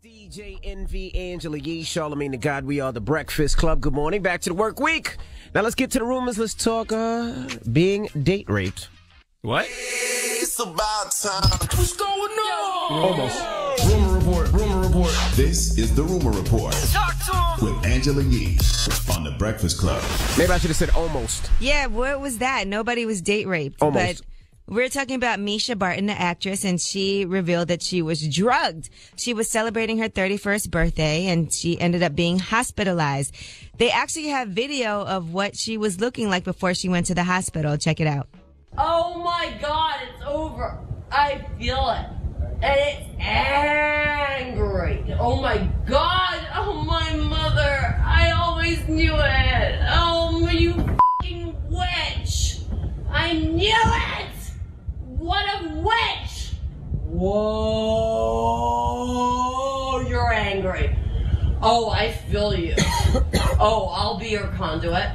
DJ Envy, Angela Yee, Charlamagne the God. We are the Breakfast Club. Good morning. Back to the work week. Now let's get to the rumors. Let's talk being date raped. What? It's about time. What's going on? Almost. Rumor report. Rumor report. This is the Rumor Report Talk to him. with Angela Yee on the Breakfast Club. Maybe I should have said almost. Yeah, what was that? Nobody was date raped. Almost. But we're talking about Misha Barton, the actress, and she revealed that she was drugged. She was celebrating her 31st birthday, and she ended up being hospitalized. They actually have video of what she was looking like before she went to the hospital. Check it out. Oh my God, it's over. I feel it. And it's angry. Oh my God. Oh my mother. I always knew it. Oh, you fucking witch. I knew it. What a witch. Whoa. You're angry. Oh, I feel you. Oh, I'll be your conduit.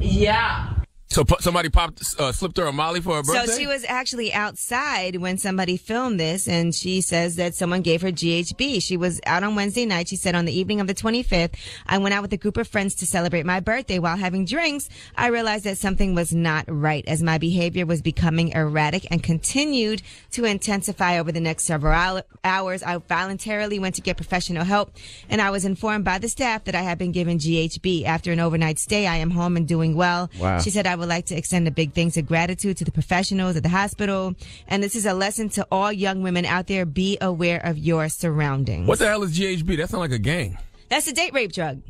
Yeah. So somebody slipped her a Molly for her birthday? So she was actually outside when somebody filmed this, and she says that someone gave her GHB. She was out on Wednesday night. She said, on the evening of the 25th, I went out with a group of friends to celebrate my birthday. While having drinks, I realized that something was not right, as my behavior was becoming erratic and continued to intensify over the next several hours. I voluntarily went to get professional help, and I was informed by the staff that I had been given GHB. After an overnight stay, I am home and doing well. Wow. She said, I would like to extend a big thanks of gratitude to the professionals at the hospital. And this is a lesson to all young women out there. Be aware of your surroundings. What the hell is GHB? That sounds like a gang. That's a date rape drug.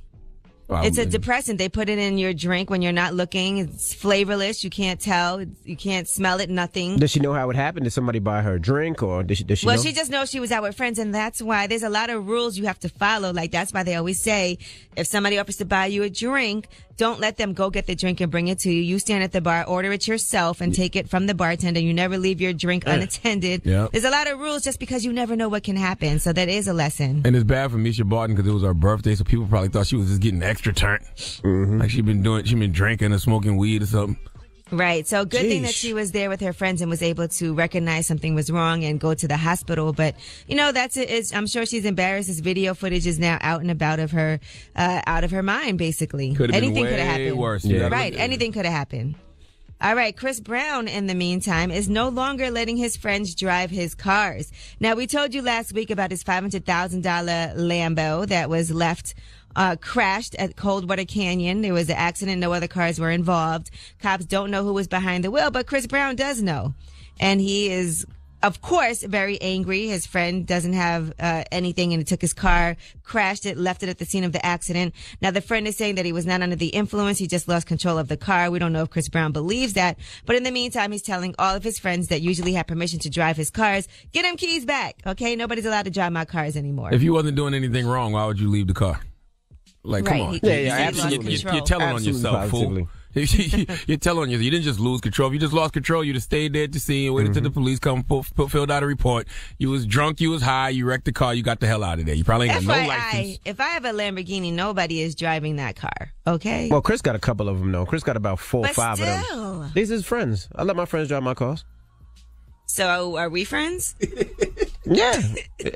Wow. It's a depressant. They put it in your drink when you're not looking. It's flavorless. You can't tell. You can't smell it. Nothing. Does she know how it happened? Did somebody buy her a drink, or does she Well, know? she just knows she was out with friends, and that's why there's a lot of rules you have to follow. Like, that's why they always say, if somebody offers to buy you a drink, don't let them go get the drink and bring it to you. You stand at the bar, order it yourself, and take it from the bartender. You never leave your drink unattended. Yeah. There's a lot of rules just because you never know what can happen. So that is a lesson. And it's bad for Misha Barton because it was her birthday, so people probably thought she was just getting extra turnt. Mm-hmm. Like she been drinking or smoking weed or something. Right. So good thing that Jeez. she was there with her friends and was able to recognize something was wrong and go to the hospital. But, you know, that's it. I'm sure she's embarrassed. This video footage is now out and about of her, out of her mind, basically. Could have been Anything way could have happened. worse. Yeah. Right. Anything could have happened. All right. Chris Brown, in the meantime, is no longer letting his friends drive his cars. Now, we told you last week about his $500,000 Lambo that was left crashed at Coldwater Canyon. There was an accident. No other cars were involved. Cops don't know who was behind the wheel, but Chris Brown does know. And he is, of course, very angry. His friend doesn't have anything, and he took his car, crashed it, left it at the scene of the accident. Now, the friend is saying that he was not under the influence. He just lost control of the car. We don't know if Chris Brown believes that. But in the meantime, he's telling all of his friends that usually have permission to drive his cars, get them keys back, okay? Nobody's allowed to drive my cars anymore. If you wasn't doing anything wrong, why would you leave the car? Like, come Right, on. he- Yeah, he lost absolutely. control. You're telling Absolutely, on yourself, positively. fool. You're telling on yourself. You didn't just lose control. If you just lost control, you'd have stayed there at the scene, waited till the police come, filled out a report. You was drunk, you was high, you wrecked the car, you got the hell out of there. You probably ain't got no license. If I have a Lamborghini, nobody is driving that car, okay? Well, Chris got a couple of them, though. Chris got about 4 or But 5 of still. them. These are his friends. I let my friends drive my cars. So are we friends? Yeah.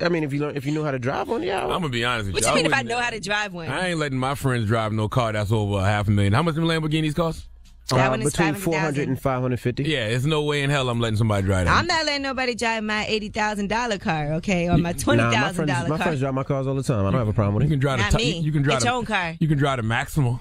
I mean, if you know how to drive one, yeah. I'm going to be honest with What you. you mean if I wouldn't- know how to drive one? I ain't letting my friends drive no car that's over $500,000. How much them Lamborghinis cost? That one is Between 500,000. 400 and 550. Yeah, there's no way in hell I'm letting somebody drive that. I'm not letting nobody drive my $80,000 car, okay, or my $20,000 Nah, my car. friends drive my cars all the time. I don't have a problem with You it. can drive Not the me. You can drive Get the, your own car. You can drive the Maximal.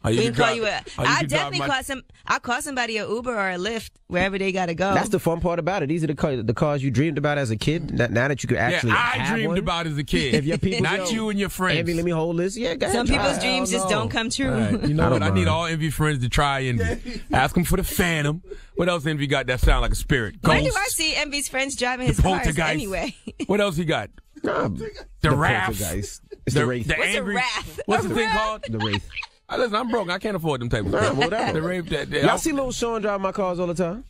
Or We you can call drive- you or a. you I can drive definitely my- I'll call somebody an Uber or a Lyft wherever they gotta go. That's the fun part about it. These are the cars you dreamed about as a kid. Now that you could actually Yeah, I have dreamed one. about as a kid. If your people, Not you and your friends. Envy, let me hold this. Yeah, go ahead. Some people's I dreams don't just know. don't come true. All right, you know I what? don't I need mind. all Envy friends to try Envy. Ask them for the Phantom. What else Envy got that sound like a spirit? Where do Ghost. I see Envy's friends driving his cars Poltergeist. anyway? What else he got? Nah, The Wrath. Poltergeist. It's the Wraith. The What's a angry. Wrath? What's A the thing Wrath? called? The Wraith. Listen, I'm broke. I can't afford them type of Nah, things. whatever. The Wraith. Y'all see Lil Sean drive my cars all the time?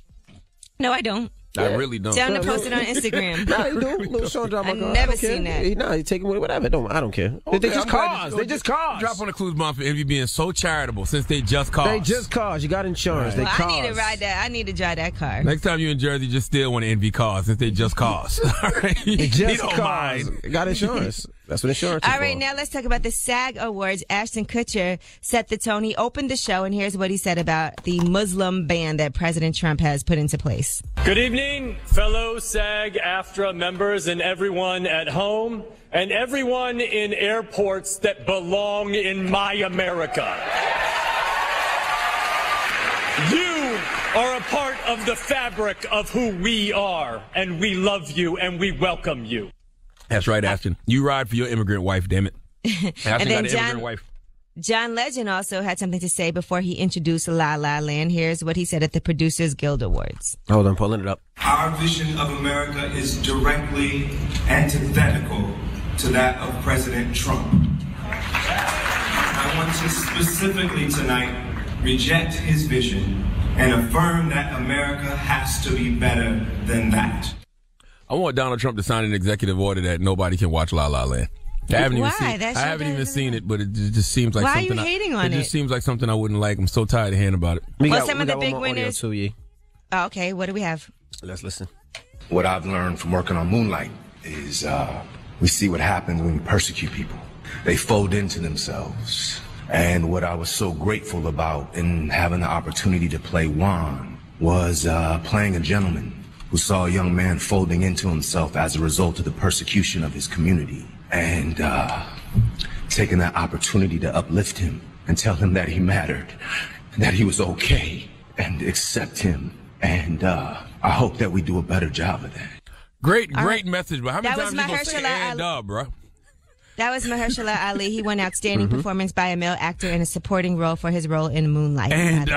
No, I don't. I really don't. Tell him to post it on Instagram. Nah, he do. Little Sean drive my I've car. never I don't care. seen that. He take it with whatever. I don't care. Okay, they just I'm glad cars. you- They just cars. Drop on the clues bomb for Envy being so charitable since they just cars. They just cars. You got insurance. They Well, cars. I need to ride that. I need to drive that car. Next time you're in Jersey, just steal one of Envy cars since they just cars. All right? They He just don't cars. mind. Got insurance. That's what insurance is All right, for. now let's talk about the SAG Awards. Ashton Kutcher set the tone. He opened the show, and here's what he said about the Muslim ban that President Trump has put into place. Good evening, fellow SAG-AFTRA members and everyone at home and everyone in airports that belong in my America. You are a part of the fabric of who we are, and we love you and we welcome you. That's right, Ashton. You ride for your immigrant wife, damn it. Ashton And then got an immigrant wife. John Legend also had something to say before he introduced La La Land. Here's what he said at the Producers Guild Awards. Hold on, pulling it up. Our vision of America is directly antithetical to that of President Trump. I want to specifically tonight reject his vision and affirm that America has to be better than that. I want Donald Trump to sign an executive order that nobody can watch La La Land. I haven't even Why? seen. That I show haven't even doesn't- seen it, but it just seems like Why are something. you hating on It just it? seems like something I wouldn't like. I'm so tired of hearing about it. Well, some of the one big more audio winners- too, Yee. Oh, okay, what do we have? Let's listen. What I've learned from working on Moonlight is we see what happens when you persecute people. They fold into themselves. And what I was so grateful about in having the opportunity to play Juan was playing a gentleman who saw a young man folding into himself as a result of the persecution of his community. And taking that opportunity to uplift him and tell him that he mattered, that he was okay, and accept him. And I hope that we do a better job of that. Great message, but how many That times was you gonna say Mahershala and bro? That was Mahershala Ali. He won outstanding performance by a male actor in a supporting role for his role in Moonlight. And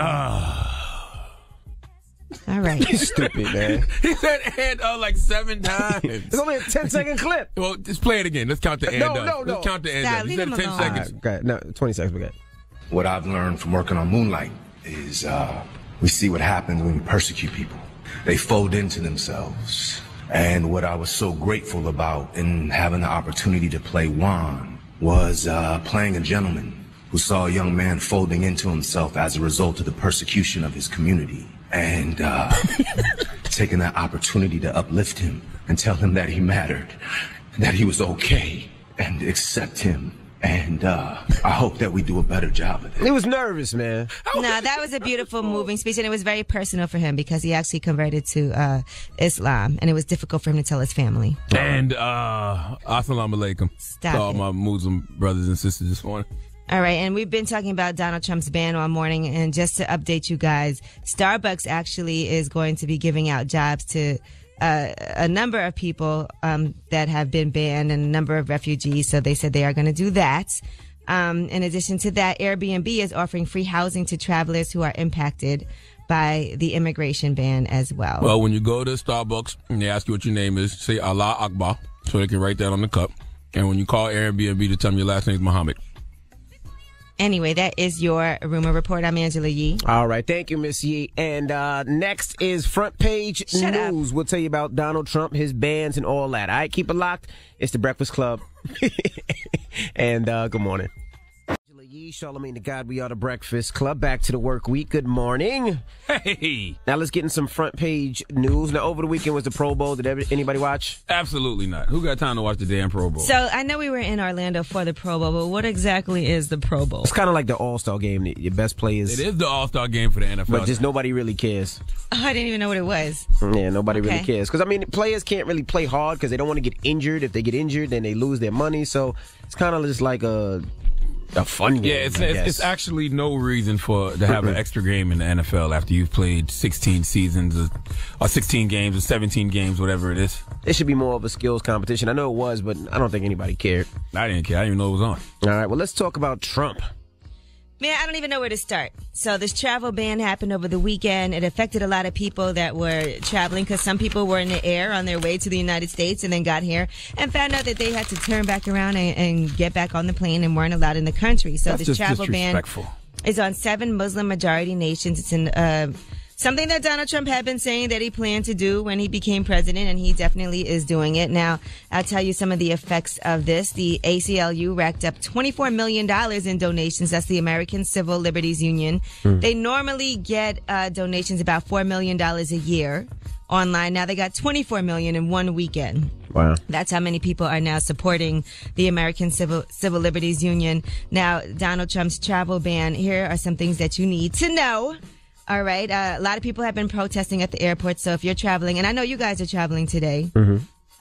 All right. Stupid, man. he said and like 7 times. It's only a 10-second clip. Well, just play it again. Let's count the end. No. Let's count the end. Stop, He leave said him 10 alone. seconds. Okay, no, 20 seconds, we got. What I've learned from working on Moonlight is we see what happens when you persecute people. They fold into themselves. And what I was so grateful about in having the opportunity to play Juan was playing a gentleman who saw a young man folding into himself as a result of the persecution of his community. And taking that opportunity to uplift him and tell him that he mattered, that he was okay, and accept him. And I hope that we do a better job of that. He was nervous, man. No, that was a beautiful, moving speech, and it was very personal for him because he actually converted to Islam, and it was difficult for him to tell his family. And assalamu alaikum Stop to all it. my Muslim brothers and sisters this morning. All right, and we've been talking about Donald Trump's ban all morning, and just to update you guys, Starbucks actually is going to be giving out jobs to a number of people that have been banned and a number of refugees, so they said they are going to do that. In addition to that, Airbnb is offering free housing to travelers who are impacted by the immigration ban as well. Well, when you go to Starbucks and they ask you what your name is, say Allah Akbar so they can write that on the cup. And when you call Airbnb to tell them your last name is Muhammad. Anyway, that is your rumor report. I'm Angela Yee. All right, thank you, Miss Yee. And next is Front Page Shut up. News. We'll tell you about Donald Trump, his bans, and all that. All right, keep it locked. It's the Breakfast Club. And good morning. Angela Yee, Charlamagne the God, we are the Breakfast Club. Back to the work week. Good morning. Hey! Now let's get in some Front Page News. Now, over the weekend was the Pro Bowl. Did anybody watch? Absolutely not. Who got time to watch the damn Pro Bowl? So I know we were in Orlando for the Pro Bowl, but what exactly is the Pro Bowl? It's kind of like the All-Star game. Your best players. It is the All-Star game for the NFL. But just nobody really cares. Oh, I didn't even know what it was. Yeah, nobody really Okay. cares. Because, I mean, players can't really play hard because they don't want to get injured. If they get injured, then they lose their money. So it's kind of just like a fun game. Yeah, I guess. it's actually no reason to have an extra game in the NFL after you've played 16 seasons or 16 games or 17 games, whatever it is. It should be more of a skills competition. I know it was, but I don't think anybody cared. I didn't care. I didn't even know it was on. All right, well, let's talk about Trump. Man, I don't even know where to start. So this travel ban happened over the weekend. It affected a lot of people that were traveling because some people were in the air on their way to the United States and then got here and found out that they had to turn back around and get back on the plane and weren't allowed in the country. So That's this just travel ban disrespectful. is on 7 Muslim majority nations. It's in Something that Donald Trump had been saying that he planned to do when he became president, and he definitely is doing it. Now, I'll tell you some of the effects of this. The ACLU racked up $24 million in donations. That's the American Civil Liberties Union. They normally get donations about $4 million a year online. Now they got $24 million in one weekend. Wow. That's how many people are now supporting the American Civil Liberties Union. Now, Donald Trump's travel ban. Here are some things that you need to know. All right. A lot of people have been protesting at the airport. So if you're traveling, and I know you guys are traveling today,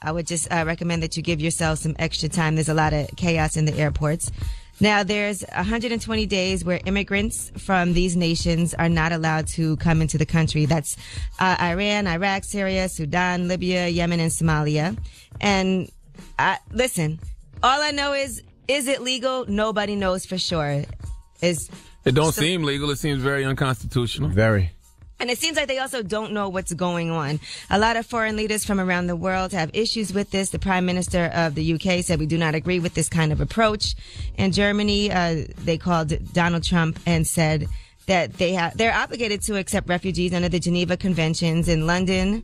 I would just recommend that you give yourself some extra time. There's a lot of chaos in the airports. Now, there's 120 days where immigrants from these nations are not allowed to come into the country. That's Iran, Iraq, Syria, Sudan, Libya, Yemen, and Somalia. And listen, all I know is it legal? Nobody knows for sure. It don't seem legal. It seems very unconstitutional. Very. And it seems like they also don't know what's going on. A lot of foreign leaders from around the world have issues with this. The Prime Minister of the UK said we do not agree with this kind of approach. In Germany, they called Donald Trump and said that they're obligated to accept refugees under the Geneva Conventions. In London,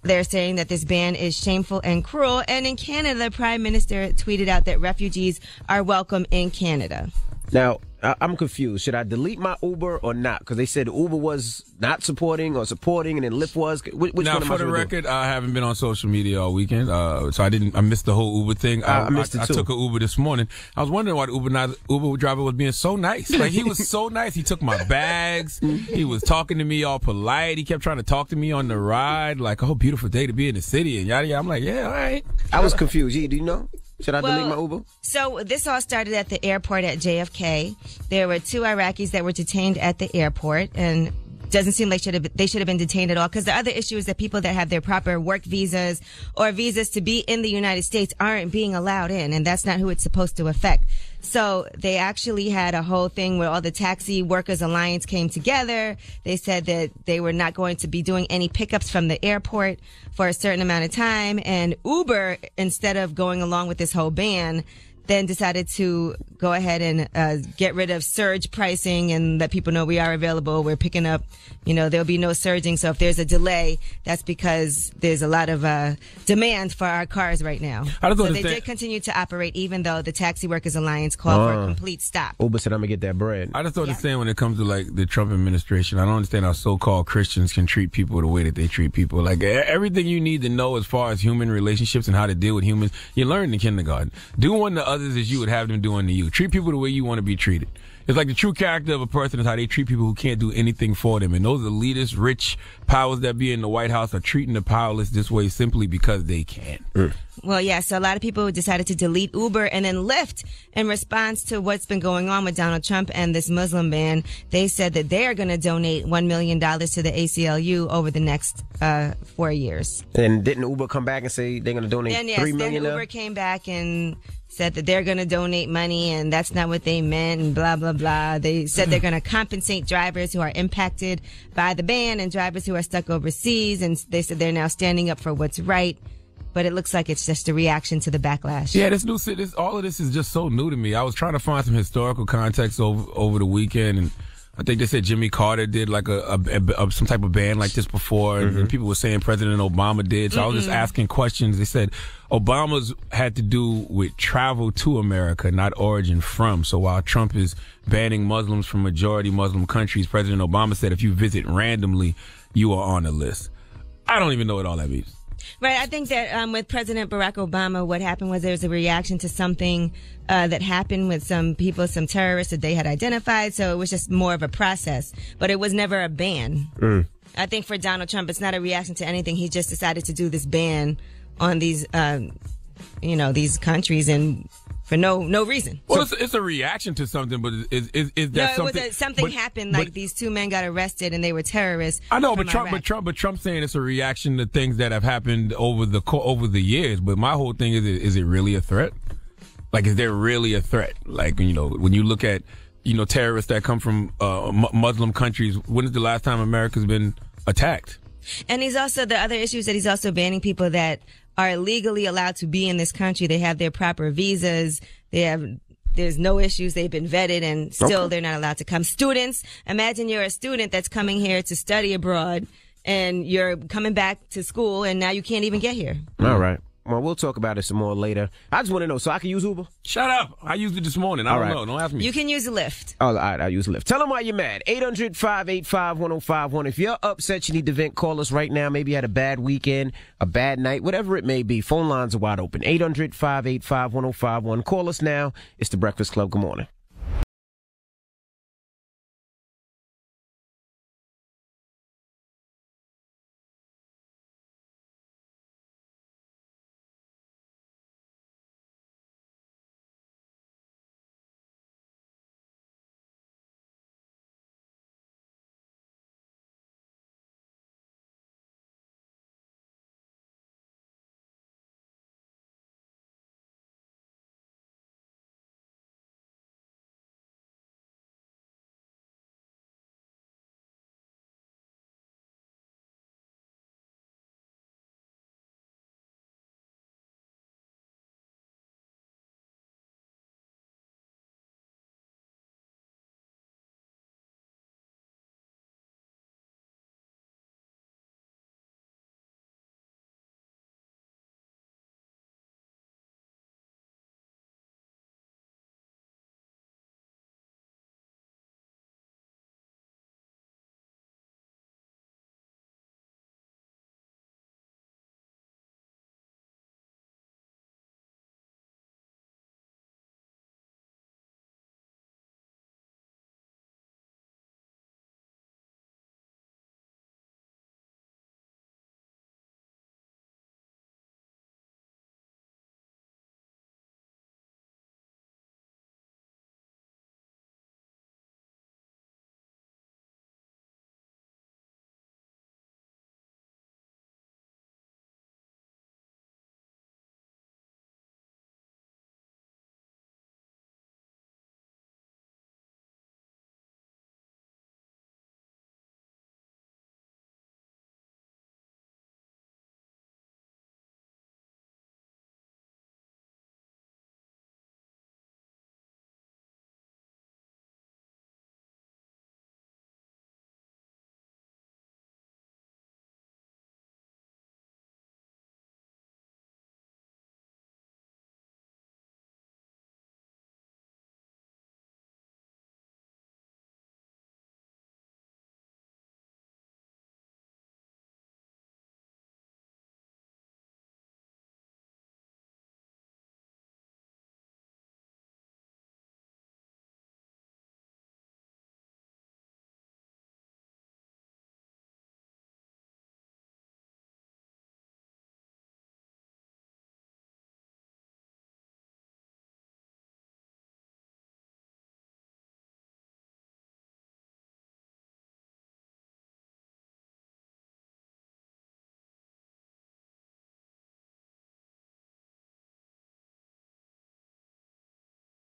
they're saying that this ban is shameful and cruel. And in Canada, the Prime Minister tweeted out that refugees are welcome in Canada. Now, I'm confused. Should I delete my Uber or not? Because they said Uber was not supporting or supporting, and then Lyft was. Which now, one am for I the supposed to record, I haven't been on social media all weekend, so I missed the whole Uber thing. I missed it too. I took an Uber this morning. I was wondering why the Uber driver was being so nice. Like, he was so nice. He took my bags. He was talking to me all polite. He kept trying to talk to me on the ride, like, oh, beautiful day to be in the city, and yada yada. I'm like, yeah, all right. I was confused. Do you know? Should I delete my Uber? So this all started at the airport at JFK. There were 2 Iraqis that were detained at the airport, and doesn't seem like they should have been detained at all, because the other issue is that people that have their proper work visas or visas to be in the United States aren't being allowed in, and that's not who it's supposed to affect. So they actually had a whole thing where all the Taxi Workers Alliance came together. They said that they were not going to be doing any pickups from the airport for a certain amount of time. And Uber, instead of going along with this whole ban, then decided to go ahead and get rid of surge pricing and let people know we are available. We're picking up, there'll be no surging. So if there's a delay, that's because there's a lot of demand for our cars right now. So they did continue to operate, even though the Taxi Workers Alliance called for a complete stop. Uber said, I'm going to get that bread. I just don't understand when it comes to, like, the Trump administration. I don't understand how so-called Christians can treat people the way that they treat people. Like, everything you need to know as far as human relationships and how to deal with humans, you learn in kindergarten. Do unto others as you would have them do unto you. Treat people the way you want to be treated. It's like the true character of a person is how they treat people who can't do anything for them. And those elitist, rich powers that be in the White House are treating the powerless this way simply because they can. Well, yeah, so a lot of people decided to delete Uber, and then Lyft, in response to what's been going on with Donald Trump and this Muslim ban, they said that they are going to donate $1 million to the ACLU over the next 4 years. And didn't Uber come back and say they're going to donate $3 million? Then Uber came back and said that they're going to donate money, and that's not what they meant, and blah, blah, blah. They said they're going to compensate drivers who are impacted by the ban and drivers who are stuck overseas, and they said they're now standing up for what's right. But it looks like it's just a reaction to the backlash. Yeah, all of this is just so new to me. I was trying to find some historical context over the weekend, and I think they said Jimmy Carter did like some type of ban like this before, and people were saying President Obama did. So I was just asking questions. They said Obama's had to do with travel to America, not origin from. So while Trump is banning Muslims from majority Muslim countries, President Obama said if you visit randomly, you are on the list. I don't even know what all that means. Right. I think that with President Barack Obama, what happened was there was a reaction to something that happened with some people, some terrorists that they had identified. So it was just more of a process, but it was never a ban. I think for Donald Trump, it's not a reaction to anything. He just decided to do this ban on these, these countries and for no reason. Well, it's a reaction to something, but is that something? Something happened. Like these 2 men got arrested and they were terrorists. I know, but Trump's saying it's a reaction to things that have happened over the years. But my whole thing is it really a threat? Like, is there really a threat? Like, when you look at terrorists that come from Muslim countries, when is the last time America's been attacked? And the other issue is that he's also banning people that are legally allowed to be in this country. They have their proper visas. They have there's no issues. They've been vetted and still they're not allowed to come. Students, imagine you're a student that's coming here to study abroad and you're coming back to school and now you can't even get here. All right. Well, we'll talk about it some more later. I just want to know, so I can use Uber? Shut up. I used it this morning. I don't know. Don't ask me. You can use a Lyft. Oh, all right, I'll use Lyft. Tell them why you're mad. 800-585-1051. If you're upset, you need to vent, call us right now. Maybe you had a bad weekend, a bad night, whatever it may be. Phone lines are wide open. 800-585-1051. Call us now. It's The Breakfast Club. Good morning.